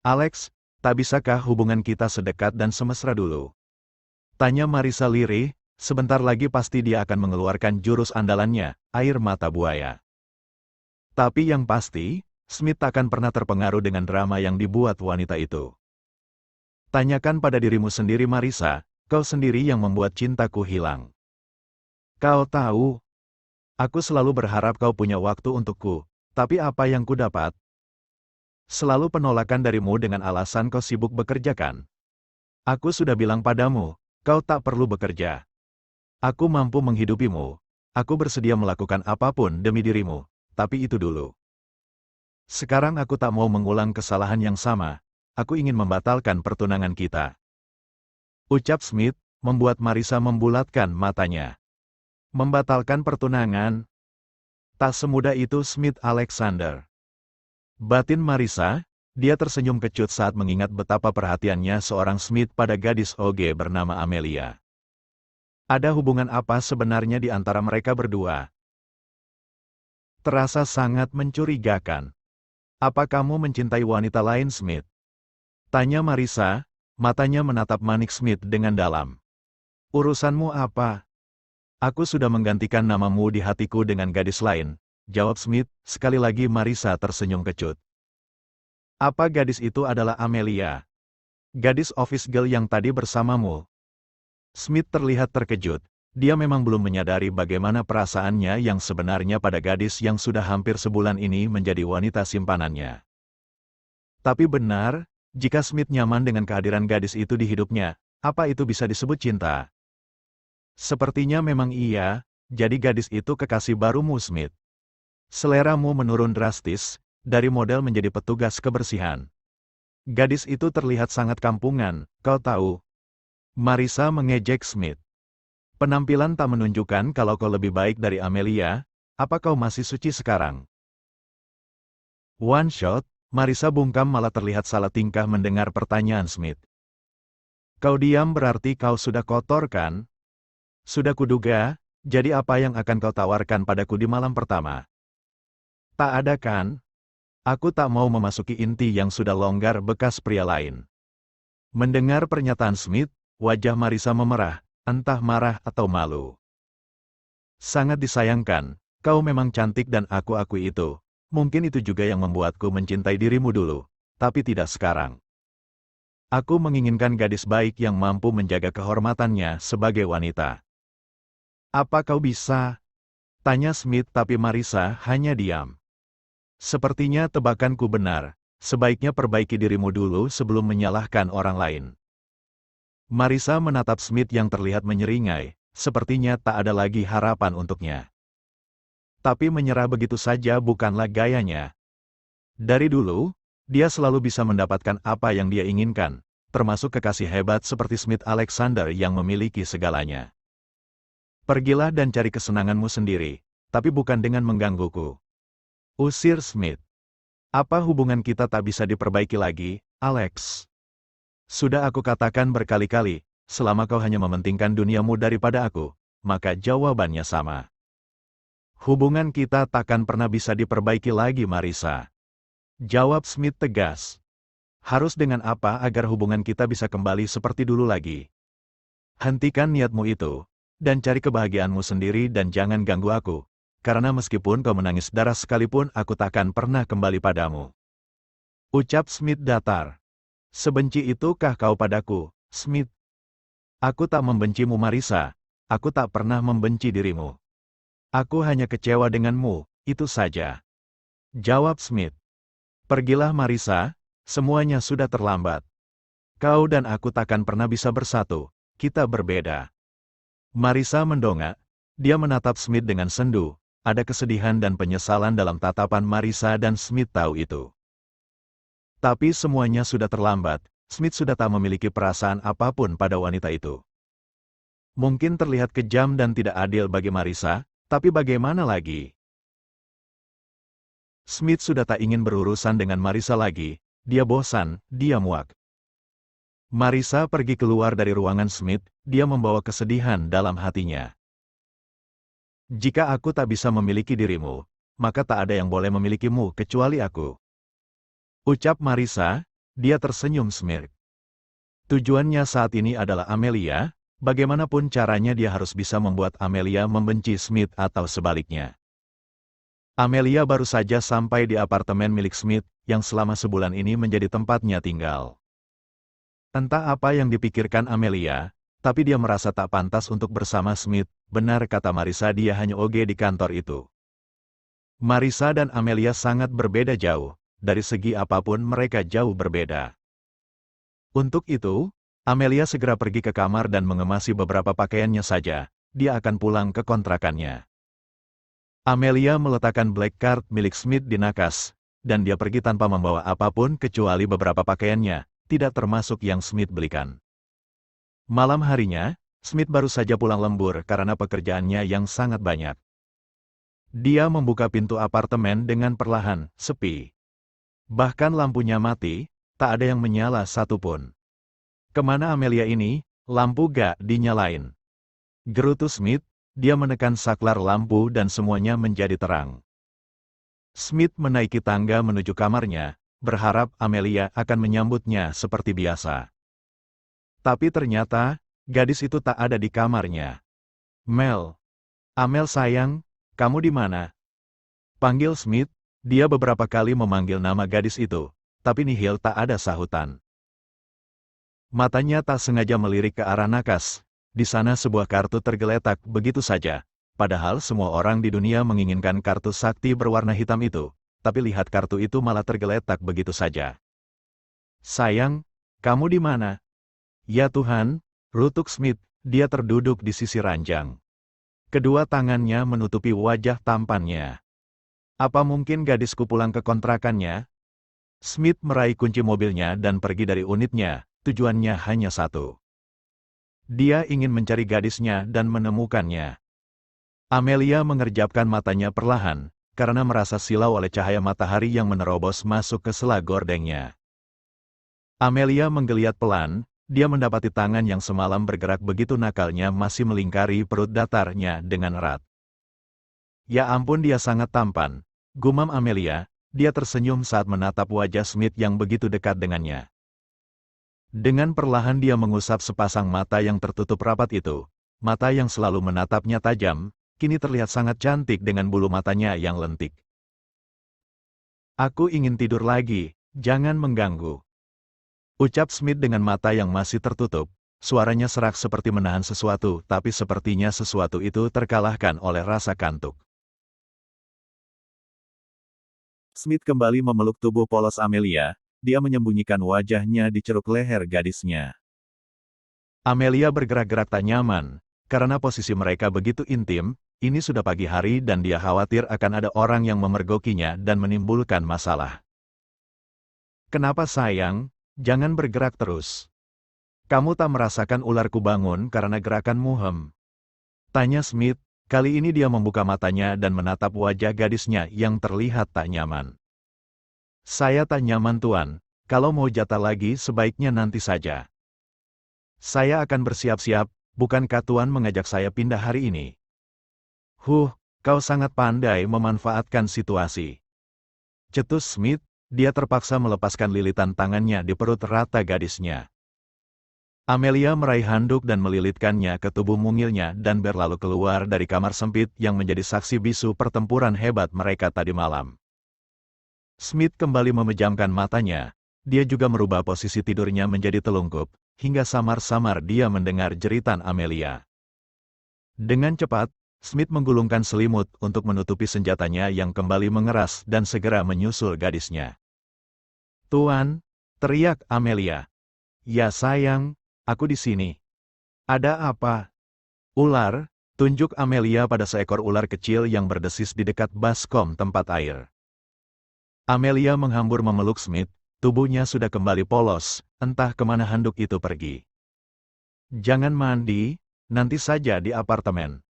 Alex, tak bisakah hubungan kita sedekat dan semesra dulu? Tanya Marisa lirih, sebentar lagi pasti dia akan mengeluarkan jurus andalannya, air mata buaya. Tapi yang pasti, Smith tak akan pernah terpengaruh dengan drama yang dibuat wanita itu. Tanyakan pada dirimu sendiri Marisa, kau sendiri yang membuat cintaku hilang. Kau tahu, aku selalu berharap kau punya waktu untukku, tapi apa yang ku dapat? Selalu penolakan darimu dengan alasan kau sibuk bekerja kan? Aku sudah bilang padamu, kau tak perlu bekerja. Aku mampu menghidupimu. Aku bersedia melakukan apapun demi dirimu, tapi itu dulu. Sekarang aku tak mau mengulang kesalahan yang sama. Aku ingin membatalkan pertunangan kita. Ucap Smith, membuat Marisa membulatkan matanya. Membatalkan pertunangan? Tak semudah itu Smith Alexander. Batin Marisa, dia tersenyum kecut saat mengingat betapa perhatiannya seorang Smith pada gadis oge bernama Amelia. Ada hubungan apa sebenarnya di antara mereka berdua? Terasa sangat mencurigakan. Apa kamu mencintai wanita lain, Smith? Tanya Marisa, matanya menatap manik Smith dengan dalam. Urusanmu apa? Aku sudah menggantikan namamu di hatiku dengan gadis lain, jawab Smith, sekali lagi Marisa tersenyum kecut. Apa gadis itu adalah Amelia? Gadis office girl yang tadi bersamamu? Smith terlihat terkejut, dia memang belum menyadari bagaimana perasaannya yang sebenarnya pada gadis yang sudah hampir sebulan ini menjadi wanita simpanannya. Tapi benar, jika Smith nyaman dengan kehadiran gadis itu di hidupnya, apa itu bisa disebut cinta? Sepertinya memang iya, jadi gadis itu kekasih barumu Smith. Seleramu menurun drastis, dari model menjadi petugas kebersihan. Gadis itu terlihat sangat kampungan, kau tahu. Marisa mengejek Smith. Penampilan tak menunjukkan kalau kau lebih baik dari Amelia, apa kau masih suci sekarang? One shot, Marisa bungkam malah terlihat salah tingkah mendengar pertanyaan Smith. Kau diam berarti kau sudah kotor kan? Sudah kuduga, jadi apa yang akan kau tawarkan padaku di malam pertama? Tak ada kan? Aku tak mau memasuki inti yang sudah longgar bekas pria lain. Mendengar pernyataan Smith, wajah Marisa memerah, entah marah atau malu. Sangat disayangkan, kau memang cantik dan aku akui itu. Mungkin itu juga yang membuatku mencintai dirimu dulu, tapi tidak sekarang. Aku menginginkan gadis baik yang mampu menjaga kehormatannya sebagai wanita. Apa kau bisa? Tanya Smith tapi Marisa hanya diam. Sepertinya tebakanku benar, sebaiknya perbaiki dirimu dulu sebelum menyalahkan orang lain. Marisa menatap Smith yang terlihat menyeringai, sepertinya tak ada lagi harapan untuknya. Tapi menyerah begitu saja bukanlah gayanya. Dari dulu, dia selalu bisa mendapatkan apa yang dia inginkan, termasuk kekasih hebat seperti Smith Alexander yang memiliki segalanya. Pergilah dan cari kesenanganmu sendiri, tapi bukan dengan menggangguku. Usir Smith. Apa hubungan kita tak bisa diperbaiki lagi, Alex? Sudah aku katakan berkali-kali, selama kau hanya mementingkan duniamu daripada aku, maka jawabannya sama. Hubungan kita takkan pernah bisa diperbaiki lagi Marisa. Jawab Smith tegas. Harus dengan apa agar hubungan kita bisa kembali seperti dulu lagi? Hentikan niatmu itu, dan cari kebahagiaanmu sendiri dan jangan ganggu aku, karena meskipun kau menangis darah sekalipun aku takkan pernah kembali padamu. Ucap Smith datar. Sebenci itukah kau padaku, Smith? Aku tak membencimu Marisa, aku tak pernah membenci dirimu. Aku hanya kecewa denganmu, itu saja. Jawab Smith. Pergilah Marisa, semuanya sudah terlambat. Kau dan aku takkan pernah bisa bersatu, kita berbeda. Marisa mendongak, dia menatap Smith dengan sendu, ada kesedihan dan penyesalan dalam tatapan Marisa dan Smith tahu itu. Tapi semuanya sudah terlambat, Smith sudah tak memiliki perasaan apapun pada wanita itu. Mungkin terlihat kejam dan tidak adil bagi Marisa, tapi bagaimana lagi? Smith sudah tak ingin berurusan dengan Marisa lagi, dia bosan, dia muak. Marisa pergi keluar dari ruangan Smith, dia membawa kesedihan dalam hatinya. Jika aku tak bisa memiliki dirimu, maka tak ada yang boleh memilikimu kecuali aku. Ucap Marisa, Dia tersenyum smirk. Tujuannya saat ini adalah Amelia, bagaimanapun caranya dia harus bisa membuat Amelia membenci Smith atau sebaliknya. Amelia baru saja sampai di apartemen milik Smith, yang selama sebulan ini menjadi tempatnya tinggal. Entah apa yang dipikirkan Amelia, tapi dia merasa tak pantas untuk bersama Smith. Benar kata Marissa, dia hanya oge di kantor itu. Marissa dan Amelia sangat berbeda jauh, dari segi apapun mereka jauh berbeda. Untuk itu, Amelia segera pergi ke kamar dan mengemasi beberapa pakaiannya saja, dia akan pulang ke kontrakannya. Amelia meletakkan black card milik Smith di nakas, dan dia pergi tanpa membawa apapun kecuali beberapa pakaiannya, tidak termasuk yang Smith belikan. Malam harinya, Smith baru saja pulang lembur karena pekerjaannya yang sangat banyak. Dia membuka pintu apartemen dengan perlahan, sepi. Bahkan lampunya mati, tak ada yang menyala satupun. Kemana Amelia ini? Lampu gak dinyalain. Gerutu Smith, dia menekan saklar lampu dan semuanya menjadi terang. Smith menaiki tangga menuju kamarnya, berharap Amelia akan menyambutnya seperti biasa. Tapi ternyata, gadis itu tak ada di kamarnya. Mel. Amel sayang, kamu di mana? Panggil Smith, dia beberapa kali memanggil nama gadis itu, tapi nihil tak ada sahutan. Matanya tak sengaja melirik ke arah nakas. Di sana sebuah kartu tergeletak begitu saja. Padahal semua orang di dunia menginginkan kartu sakti berwarna hitam itu. Tapi lihat kartu itu malah tergeletak begitu saja. Sayang, kamu di mana? Ya Tuhan, rutuk Smith, dia terduduk di sisi ranjang. Kedua tangannya menutupi wajah tampannya. Apa mungkin gadisku pulang ke kontrakannya? Smith meraih kunci mobilnya dan pergi dari unitnya. Tujuannya hanya satu. Dia ingin mencari gadisnya dan menemukannya. Amelia mengerjapkan matanya perlahan, karena merasa silau oleh cahaya matahari yang menerobos masuk ke sela gordengnya. Amelia menggeliat pelan, dia mendapati tangan yang semalam bergerak begitu nakalnya masih melingkari perut datarnya dengan erat. Ya ampun, dia sangat tampan, gumam Amelia, dia tersenyum saat menatap wajah Smith yang begitu dekat dengannya. Dengan perlahan dia mengusap sepasang mata yang tertutup rapat itu. Mata yang selalu menatapnya tajam, kini terlihat sangat cantik dengan bulu matanya yang lentik. Aku ingin tidur lagi, jangan mengganggu. Ucap Smith dengan mata yang masih tertutup. Suaranya serak seperti menahan sesuatu, tapi sepertinya sesuatu itu terkalahkan oleh rasa kantuk. Smith kembali memeluk tubuh polos Amelia. Dia menyembunyikan wajahnya di ceruk leher gadisnya. Amelia bergerak-gerak tak nyaman, karena posisi mereka begitu intim. Ini sudah pagi hari dan dia khawatir akan ada orang yang memergokinya dan menimbulkan masalah. Kenapa sayang? Jangan bergerak terus. Kamu tak merasakan ularku bangun karena gerakanmu hem? Tanya Smith, kali ini dia membuka matanya dan menatap wajah gadisnya yang terlihat tak nyaman. Saya tak nyaman Tuan, kalau mau jatah lagi sebaiknya nanti saja. Saya akan bersiap-siap, bukankah Tuan mengajak saya pindah hari ini? Kau sangat pandai memanfaatkan situasi. Cetus Smith, dia terpaksa melepaskan lilitan tangannya di perut rata gadisnya. Amelia meraih handuk dan melilitkannya ke tubuh mungilnya dan berlalu keluar dari kamar sempit yang menjadi saksi bisu pertempuran hebat mereka tadi malam. Smith kembali memejamkan matanya, dia juga merubah posisi tidurnya menjadi telungkup, hingga samar-samar dia mendengar jeritan Amelia. Dengan cepat, Smith menggulungkan selimut untuk menutupi senjatanya yang kembali mengeras dan segera menyusul gadisnya. Tuan, teriak Amelia. Ya sayang, aku di sini. Ada apa? Ular, tunjuk Amelia pada seekor ular kecil yang berdesis di dekat baskom tempat air. Amelia menghambur memeluk Smith, tubuhnya sudah kembali polos, entah kemana handuk itu pergi. Jangan mandi, nanti saja di apartemen.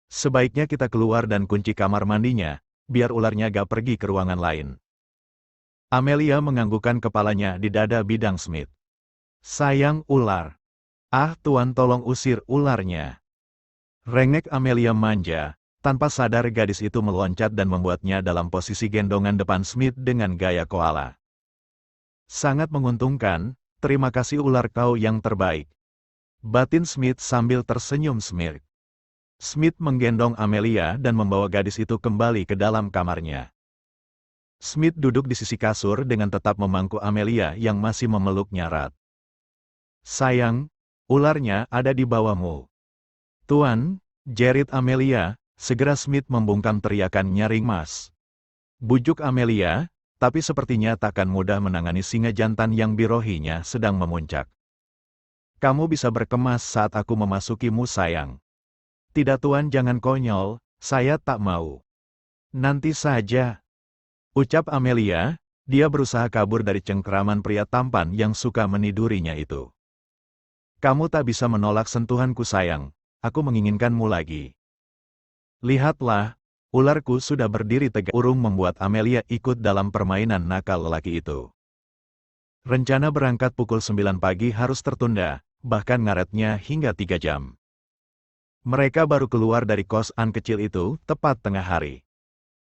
Sebaiknya kita keluar dan kunci kamar mandinya, biar ularnya gak pergi ke ruangan lain. Amelia menganggukkan kepalanya di dada bidang Smith. Sayang ular. Ah Tuan, tolong usir ularnya. Rengek Amelia manja. Tanpa sadar gadis itu meloncat dan membuatnya dalam posisi gendongan depan Smith dengan gaya koala. Sangat menguntungkan, terima kasih ular kau yang terbaik. Batin Smith sambil tersenyum smirk. Smith menggendong Amelia dan membawa gadis itu kembali ke dalam kamarnya. Smith duduk di sisi kasur dengan tetap memangku Amelia yang masih memeluknya erat. Sayang, ularnya ada di bawahmu. Tuan, jerit Amelia, segera Smith membungkam teriakan nyaring mas. Bujuk Amelia, tapi sepertinya takkan mudah menangani singa jantan yang birohinya sedang memuncak. Kamu bisa berkemas saat aku memasukimu sayang. Tidak tuan, jangan konyol, saya tak mau. Nanti saja. Ucap Amelia, dia berusaha kabur dari cengkeraman pria tampan yang suka menidurinya itu. Kamu tak bisa menolak sentuhanku sayang, aku menginginkanmu lagi. Lihatlah, ularku sudah berdiri tegak. Urung membuat Amelia ikut dalam permainan nakal lelaki itu. Rencana berangkat pukul 9 pagi harus tertunda, bahkan ngaretnya hingga 3 jam. Mereka baru keluar dari kosan kecil itu tepat tengah hari.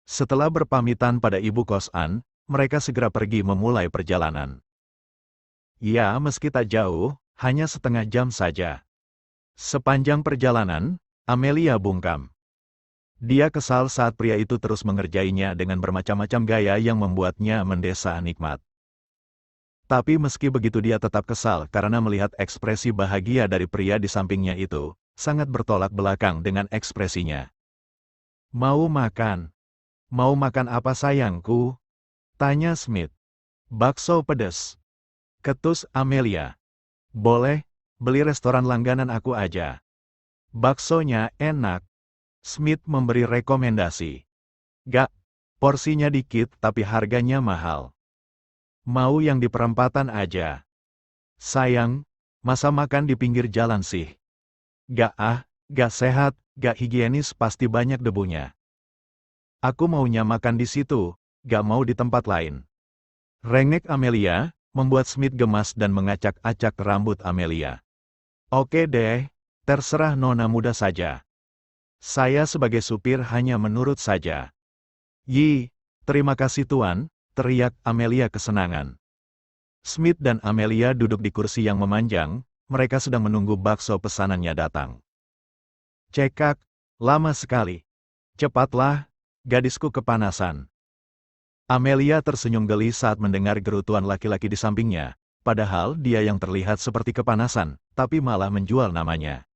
Setelah berpamitan pada ibu kosan, mereka segera pergi memulai perjalanan. Ya, meski tak jauh, hanya setengah jam saja. Sepanjang perjalanan, Amelia bungkam. Dia kesal saat pria itu terus mengerjainya dengan bermacam-macam gaya yang membuatnya mendesa nikmat. Tapi meski begitu dia tetap kesal karena melihat ekspresi bahagia dari pria di sampingnya itu, sangat bertolak belakang dengan ekspresinya. Mau makan? Mau makan apa sayangku? Tanya Smith. Bakso pedas. Ketus Amelia. Boleh, beli restoran langganan aku aja. Baksonya enak. Smith memberi rekomendasi. Gak, porsinya dikit tapi harganya mahal. Mau yang di perempatan aja. Sayang, masa makan di pinggir jalan sih? Gak gak sehat, gak higienis, pasti banyak debunya. Aku maunya makan di situ, gak mau di tempat lain. Rengek Amelia, membuat Smith gemas dan mengacak-acak rambut Amelia. Oke deh, terserah nona muda saja. Saya sebagai supir hanya menurut saja. Yi, terima kasih tuan, teriak Amelia kesenangan. Smith dan Amelia duduk di kursi yang memanjang, mereka sedang menunggu bakso pesanannya datang. Cekak, lama sekali. Cepatlah, gadisku kepanasan. Amelia tersenyum geli saat mendengar gerutuan laki-laki di sampingnya, padahal dia yang terlihat seperti kepanasan, tapi malah menjual namanya.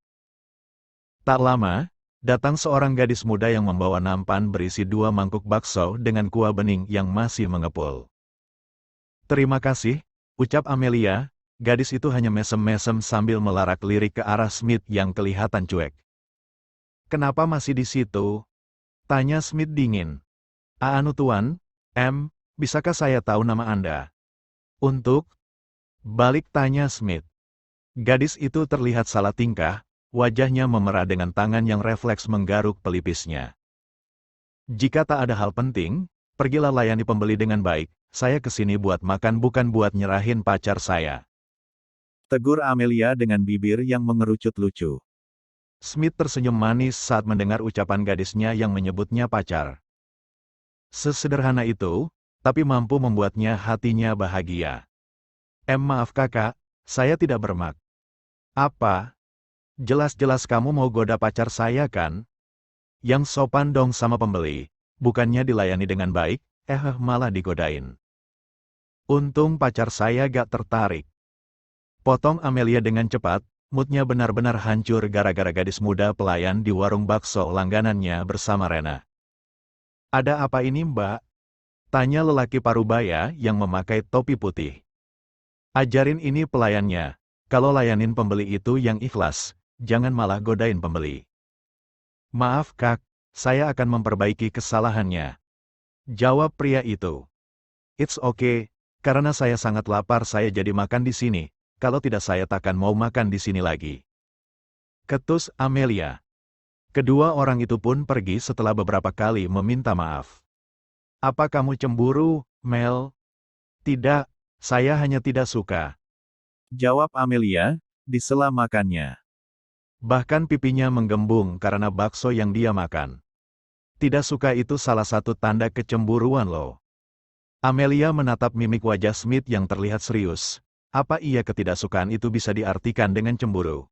Tak lama, datang seorang gadis muda yang membawa nampan berisi 2 mangkuk bakso dengan kuah bening yang masih mengepul. Terima kasih, ucap Amelia, gadis itu hanya mesem-mesem sambil melarak lirik ke arah Smith yang kelihatan cuek. Kenapa masih di situ? Tanya Smith dingin. Anu tuan, bisakah saya tahu nama Anda? Untuk? Balik tanya Smith. Gadis itu terlihat salah tingkah, wajahnya memerah dengan tangan yang refleks menggaruk pelipisnya. Jika tak ada hal penting, pergilah layani pembeli dengan baik, saya kesini buat makan bukan buat nyerahin pacar saya. Tegur Amelia dengan bibir yang mengerucut lucu. Smith tersenyum manis saat mendengar ucapan gadisnya yang menyebutnya pacar. Sesederhana itu, tapi mampu membuatnya hatinya bahagia. Maaf kakak, saya tidak bermak. Apa? Jelas-jelas kamu mau goda pacar saya kan? Yang sopan dong sama pembeli, bukannya dilayani dengan baik, malah digodain. Untung pacar saya gak tertarik. Potong Amelia dengan cepat, moodnya benar-benar hancur gara-gara gadis muda pelayan di warung bakso langganannya bersama Rena. Ada apa ini mbak? Tanya lelaki parubaya yang memakai topi putih. Ajarin ini pelayannya, kalau layanin pembeli itu yang ikhlas, jangan malah godain pembeli. Maaf kak, saya akan memperbaiki kesalahannya. Jawab pria itu. It's okay, karena saya sangat lapar saya jadi makan di sini, kalau tidak saya takkan mau makan di sini lagi. Ketus Amelia. Kedua orang itu pun pergi setelah beberapa kali meminta maaf. Apa kamu cemburu, Mel? Tidak, saya hanya tidak suka. Jawab Amelia, di sela makannya. Bahkan pipinya menggembung karena bakso yang dia makan. Tidak suka itu salah satu tanda kecemburuan loh. Amelia menatap mimik wajah Smith yang terlihat serius. Apa iya ketidaksukaan itu bisa diartikan dengan cemburu?